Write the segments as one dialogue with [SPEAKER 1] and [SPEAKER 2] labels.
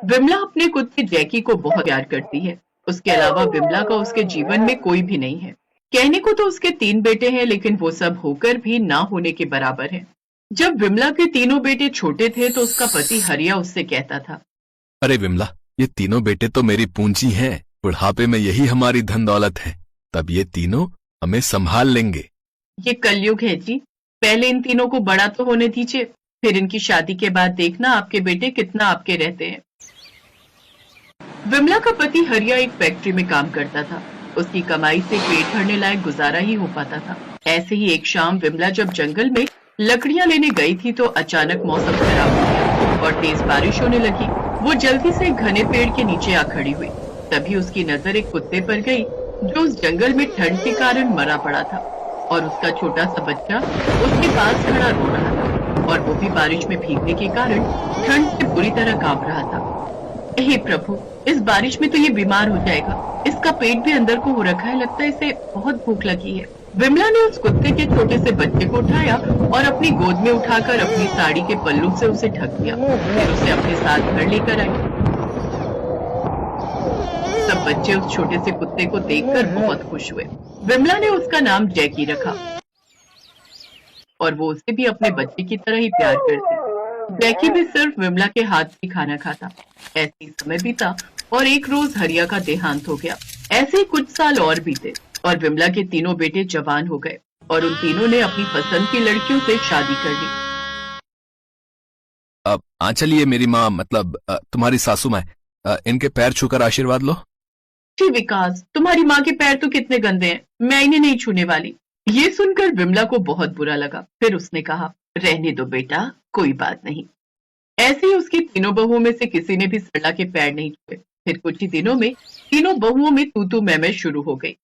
[SPEAKER 1] विमला अपने कुत्ते जैकी को बहुत प्यार करती है। उसके अलावा विमला का उसके जीवन में कोई भी नहीं है। कहने को तो उसके 3 बेटे हैं, लेकिन वो सब होकर भी ना होने के बराबर है। जब विमला के तीनों बेटे छोटे थे तो उसका पति हरिया उससे कहता था,
[SPEAKER 2] अरे विमला, ये तीनों बेटे तो मेरी पूंजी हैं। बुढ़ापे में यही हमारी धन दौलत है। तब ये तीनों हमें संभाल लेंगे।
[SPEAKER 1] ये कलयुग है जी। पहले इन तीनों को बड़ा तो होने दीजिए, फिर इनकी शादी के बाद देखना आपके बेटे कितना आपके रहते हैं। विमला का पति हरिया एक फैक्ट्री में काम करता था। उसकी कमाई से पेट भरने लायक गुजारा ही हो पाता था। ऐसे ही एक शाम विमला जब जंगल में लकड़ियां लेने गई थी तो अचानक मौसम खराब हो गया और तेज बारिश होने लगी। वो जल्दी से एक घने पेड़ के नीचे आ खड़ी हुई। तभी उसकी नजर एक कुत्ते पर गई जो उस जंगल में ठंड के कारण मरा पड़ा था और उसका छोटा सा बच्चा उसके पास खड़ा रो रहा था और वो भी बारिश में भीगने के कारण ठंड से बुरी तरह कांप रहा था। हे प्रभु, इस बारिश में तो ये बीमार हो जाएगा। इसका पेट भी अंदर को हो रखा है, लगता है इसे बहुत भूख लगी है। विमला ने उस कुत्ते के छोटे से बच्चे को उठाया और अपनी गोद में उठाकर अपनी साड़ी के पल्लू से उसे ढक दिया। फिर उसे अपने साथ घर लेकर आई। सब बच्चे उस छोटे से कुत्ते को देखकर बहुत खुश हुए। विमला ने उसका नाम जैकी रखा और वो उसे भी अपने बच्चे की तरह ही प्यार करती। जैकी भी सिर्फ विमला के हाथ से खाना खाता। ऐसे ही समय बीता और एक रोज हरिया का देहांत हो गया। ऐसे ही कुछ साल और बीते और विमला के तीनों बेटे जवान हो गए और उन तीनों ने अपनी पसंद की लड़कियों से शादी कर ली।
[SPEAKER 2] अब चलिए मेरी माँ, मतलब तुम्हारी सासू माँ, इनके पैर छूकर आशीर्वाद लो।
[SPEAKER 1] जी विकास, तुम्हारी माँ के पैर तो कितने गंदे हैं, मैं इन्हें नहीं छूने वाली। ये सुनकर विमला को बहुत बुरा लगा। फिर उसने कहा, रहने दो बेटा, कोई बात नहीं। ऐसे ही उसकी तीनों बहुओं में से किसी ने भी सरला के पैर नहीं छुए। फिर कुछ ही दिनों में तीनों बहुओं में तू मैं शुरू हो गई।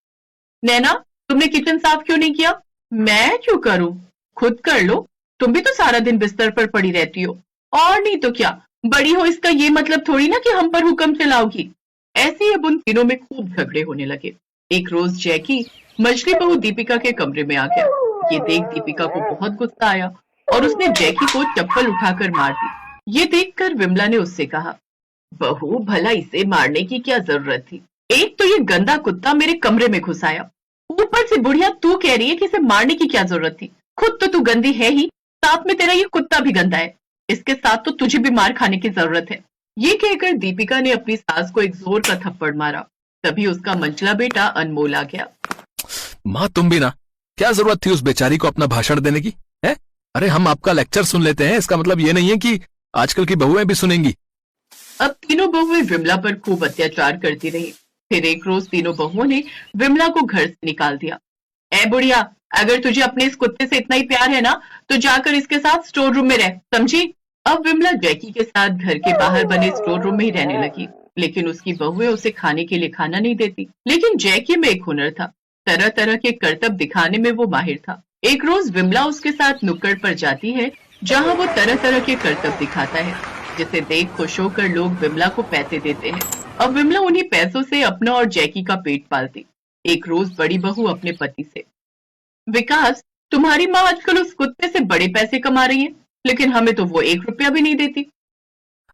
[SPEAKER 1] नैना, तुमने किचन साफ क्यों नहीं किया? मैं क्यों करूं? खुद कर लो, तुम भी तो सारा दिन बिस्तर पर पड़ी रहती हो। और नहीं तो क्या, बड़ी हो इसका ये मतलब थोड़ी ना कि हम पर हुक्म चलाओगी। ऐसे ही अब उन तीनों में खूब झगड़े होने लगे। एक रोज जैकी मछली बहू दीपिका के कमरे में आ गया। ये देख दीपिका को बहुत गुस्सा आया और उसने जैकी को चप्पल उठाकर मार दी। ये देखकर विमला ने उससे कहा, बहू, भला इसे मारने की क्या जरूरत थी? एक तो ये गंदा कुत्ता मेरे कमरे में घुस आया, ऊपर से बुढ़िया तू कह रही है कि इसे मारने की क्या जरूरत थी? खुद तो तू गंदी है ही, साथ में तेरा ये कुत्ता भी गंदा है। इसके साथ तो तुझे भी मार खाने की जरूरत है। ये कहकर दीपिका ने अपनी सास को एक जोर का थप्पड़ मारा। तभी उसका मंचला बेटा अनमोल आ गया।
[SPEAKER 2] माँ, तुम भी ना, क्या जरूरत थी उस बेचारी को अपना भाषण देने की? है? अरे हम आपका लेक्चर सुन लेते हैं, इसका मतलब ये नहीं है कि आजकल की बहुएं भी सुनेंगी।
[SPEAKER 1] अब तीनों बहुएं विमला पर खूब अत्याचार करती रही। फिर एक रोज तीनों बहुओं ने विमला को घर से निकाल दिया। ए बुढ़िया, अगर तुझे अपने इस कुत्ते से इतना ही प्यार है ना, तो जाकर इसके साथ स्टोर रूम में रह, समझी? अब विमला जैकी के साथ घर के बाहर बने स्टोर रूम में ही रहने लगी, लेकिन उसकी बहुएं उसे खाने के लिए खाना नहीं देती। लेकिन जैकी में एक हुनर था, तरह तरह के करतब दिखाने में वो माहिर था। एक रोज विमला उसके साथ नुक्कड़ पर जाती है, जहाँ वो तरह तरह के करतब दिखाता है, जिसे देख खुश होकर लोग विमला को पैसे देते हैं। अब विमला उन्हीं पैसों से अपना और जैकी का पेट पालती। एक रोज बड़ी बहू अपने पति से, विकास, तुम्हारी माँ आजकल उस कुत्ते से बड़े पैसे कमा रही है, लेकिन हमें तो वो 1 रुपया भी नहीं देती।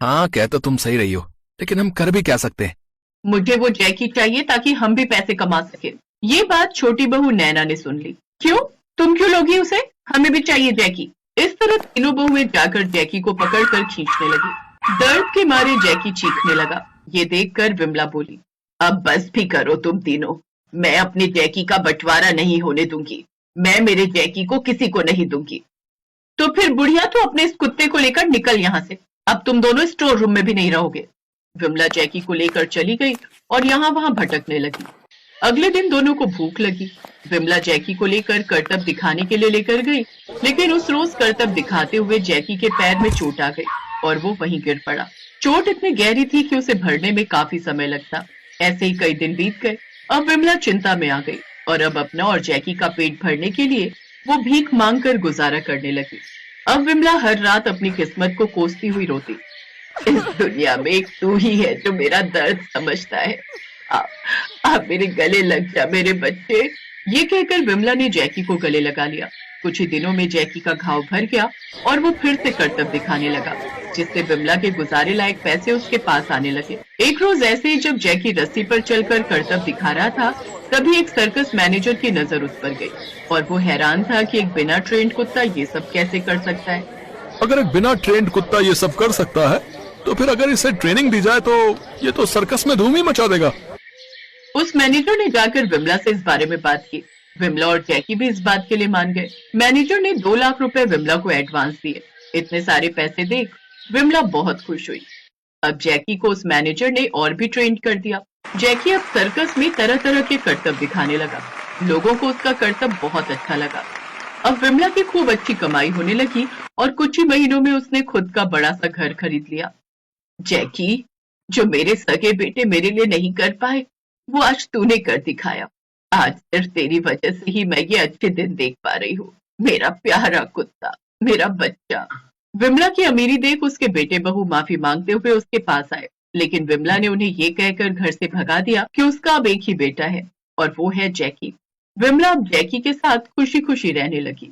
[SPEAKER 2] हाँ, कह तो तुम सही रही हो, लेकिन हम कर भी क्या सकते हैं?
[SPEAKER 1] मुझे वो जैकी चाहिए ताकि हम भी पैसे कमा सके। ये बात छोटी बहू नैना ने सुन ली। क्यों, तुम क्यों लोगी उसे? हमें भी चाहिए जैकी। इस तरह तीनों बहुएं जाकर जैकी को पकड़कर खींचने लगी। दर्द के मारे जैकी चीखने लगा। ये देखकर विमला बोली, अब बस भी करो तुम तीनों, मैं अपने जैकी का बंटवारा नहीं होने दूंगी। मैं मेरे जैकी को किसी को नहीं दूंगी। तो फिर बुढ़िया, तो अपने इस कुत्ते को लेकर निकल यहाँ से। अब तुम दोनों स्टोर रूम में भी नहीं रहोगे। विमला जैकी को लेकर चली गई और यहाँ वहां भटकने लगी। अगले दिन दोनों को भूख लगी। विमला जैकी को लेकर करतब दिखाने के लिए लेकर गई, लेकिन उस रोज करतब दिखाते हुए जैकी के पैर में चोट आ गई और वो वहीं गिर पड़ा। चोट इतनी गहरी थी कि उसे भरने में काफी समय लगता। ऐसे ही कई दिन बीत गए। अब विमला चिंता में आ गई और अब अपना और जैकी का पेट भरने के लिए वो भीख मांग कर गुजारा करने लगी। अब विमला हर रात अपनी किस्मत को कोसती हुई रोती, इस दुनिया में एक तू ही है जो मेरा दर्द समझता है। आप मेरे गले लग जा मेरे बच्चे। ये कहकर विमला ने जैकी को गले लगा लिया। कुछ ही दिनों में जैकी का घाव भर गया और वो फिर से करतब दिखाने लगा। जिससे विमला के गुजारे लायक पैसे उसके पास आने लगे। एक रोज ऐसे ही जब जैकी रस्सी पर चलकर करतब दिखा रहा था, तभी एक सर्कस मैनेजर की नजर उस पर गई और वो हैरान था कि एक बिना ट्रेंड कुत्ता ये सब कैसे कर सकता है।
[SPEAKER 2] अगर एक बिना ट्रेंड कुत्ता ये सब कर सकता है, तो फिर अगर इसे ट्रेनिंग दी जाए तो ये तो सर्कस में धूम ही मचा देगा।
[SPEAKER 1] उस मैनेजर ने जाकर विमला से इस बारे में बात की। विमला और जैकी भी इस बात के लिए मान गए। मैनेजर ने 2 लाख रुपए विमला को एडवांस दिए। इतने सारे पैसे देख विमला बहुत खुश हुई। अब जैकी को उस मैनेजर ने और भी ट्रेंड कर दिया। जैकी अब सर्कस में तरह तरह के करतब दिखाने लगा। लोगों को उसका करतब बहुत अच्छा लगा। अब विमला की खूब अच्छी कमाई होने लगी और कुछ ही महीनों में उसने खुद का बड़ा सा घर खरीद लिया। जैकी, जो मेरे सगे बेटे मेरे लिए नहीं कर पाए, वो आज तूने कर दिखाया। आज सिर्फ तेरी वजह से ही मैं ये अच्छे दिन देख पा रही हूँ। मेरा प्यारा कुत्ता, मेरा बच्चा। विमला की अमीरी देख उसके बेटे बहू माफी मांगते हुए उसके पास आए, लेकिन विमला ने उन्हें ये कहकर घर से भगा दिया कि उसका अब एक ही बेटा है और वो है जैकी। विमला अब जैकी के साथ खुशी खुशी रहने लगी।